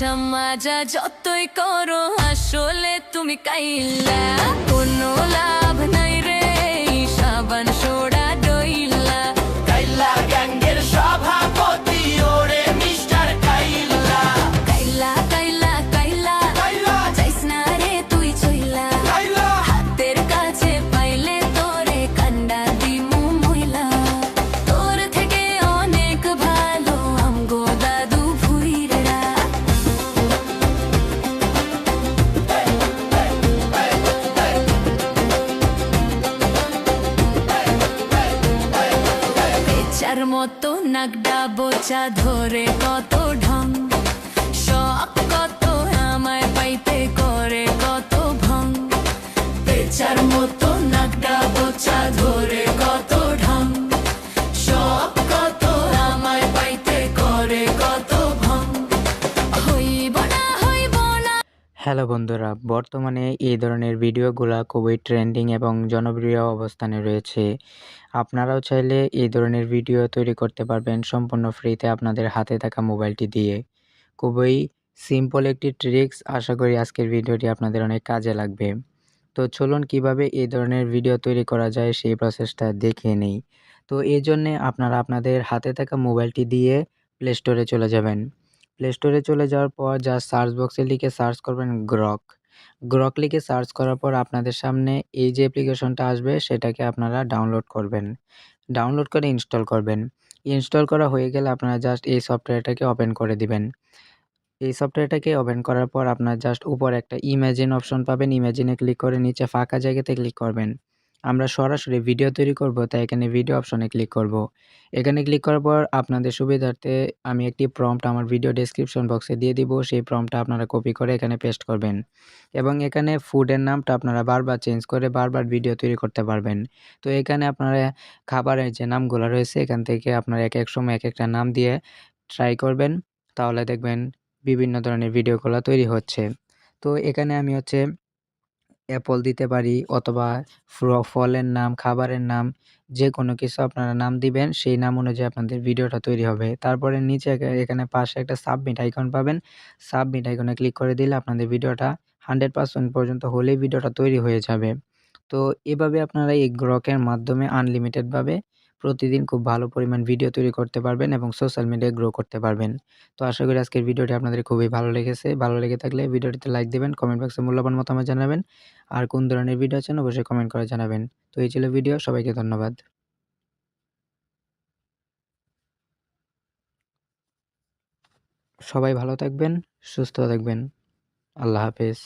মজা মজা যতই করো আসলে তুমি কাইলা কোনো লাভ নাই রে সাবান সোডা ডইলা কাইলা গ্যাংয়ের সভাপতি ওরে মিস্টার কাইলা কাইলা কাইলা কাইলা কাইলা যাইস না রে তুই চইলা কাইলা হাতের কাছে পাইলে তোরে কান্ডা দিমু মইলা তোর থেকে অনেক ভালো আমগো দাদু ভুইরা বেচার মতো নাগডা বোচা ধরে কত ঢং শখ কত আমায় পাইতে করে কত ভং বেচার মতো নাগডা বোচা ধরে কত ঢং শখ কত আমায় পাইতে করে কত ভং হইব না হ্যালো বন্ধুরা, বর্তমানে এই ধরনের ভিডিওগুলা খুবই ট্রেন্ডিং এবং জনপ্রিয় অবস্থানে রয়েছে। আপনারাও চাইলে এই ধরনের ভিডিও তৈরি করতে পারবেন সম্পূর্ণ ফ্রিতে আপনাদের হাতে থাকা মোবাইলটি দিয়ে। খুবই সিম্পল একটি ট্রিক্স, আশা করি আজকের ভিডিওটি আপনাদের অনেক কাজে লাগবে। তো চলুন কিভাবে এই ধরনের ভিডিও তৈরি করা যায় সেই প্রসেসটা দেখে নেই। তো এই জন্যে আপনারা আপনাদের হাতে থাকা মোবাইলটি দিয়ে প্লে স্টোরে চলে যাবেন। প্লে স্টোরে চলে যাওয়ার পর জাস্ট সার্চ বক্সে লিখে সার্চ করবেন গ্রক লিখে সার্চ করার পর আপনাদের সামনে এই যে অ্যাপ্লিকেশনটা আসবে সেটাকে আপনারা ডাউনলোড করবেন। ডাউনলোড করে ইনস্টল করবেন। ইনস্টল করা হয়ে গেলে আপনারা জাস্ট এই সফটওয়্যারটাকে ওপেন করে দিবেন। এই সফটওয়্যারটাকে ওপেন করার পর আপনার জাস্ট উপরে একটা ইমাজিন অপশন পাবেন। ইমাজিনে ক্লিক করে নিচে ফাঁকা জায়গাতে ক্লিক করবেন। আমরা সরাসরি ভিডিও তৈরি করব, তাই এখানে ভিডিও অপশনে ক্লিক করব। এখানে ক্লিক করার পর আপনাদের সুবিধার্থে আমি একটি প্রম্পট আমার ভিডিও ডেসক্রিপশন বক্সে দিয়ে দিব। সেই প্রম্পটটা আপনারা কপি করে এখানে পেস্ট করবেন এবং এখানে ফুডের নামটা আপনারা বারবার চেঞ্জ করে বারবার ভিডিও তৈরি করতে পারবেন। তো এখানে আপনারা খাবারের যে নামগুলো রয়েছে এখান থেকে আপনারা এক এক সময় এক একটা নাম দিয়ে ট্রাই করবেন, তাহলে দেখবেন বিভিন্ন ধরনের ভিডিওগুলো তৈরি হচ্ছে। তো এখানে আমি অ্যাপল দিতে পারি অথবা ফলের নাম, খাবারের নাম, যে কোনো কিছু আপনারা নাম দিবেন, সেই নাম অনুযায়ী আপনাদের ভিডিওটা তৈরি হবে। তারপরে নিচে এখানে পাশে একটা সাবমিট আইকন পাবেন। সাবমিট আইকনে ক্লিক করে দিলে আপনাদের ভিডিওটা 100% পর্যন্ত হলেই ভিডিওটা তৈরি হয়ে যাবে। তো এভাবে আপনারা এই গ্রকের মাধ্যমে আনলিমিটেডভাবে প্রতিদিন খুব ভালো পরিমাণ ভিডিও তৈরি করতে পারবেন এবং সোশ্যাল মিডিয়ায় গ্রো করতে পারবেন। তো আশা করি আজকের ভিডিওটি আপনাদের খুবই ভালো লেগেছে। ভালো লেগে থাকলে ভিডিওটিতে লাইক দিবেন, কমেন্ট বক্সে মূল্যবান মতামত জানাবেন। আর কোন ধরনের ভিডিও চান অবশ্যই কমেন্ট করে জানাবেন। তো এই ছিল ভিডিও। সবাইকে ধন্যবাদ। সবাই ভালো থাকবেন, সুস্থ থাকবেন। আল্লাহ হাফেজ।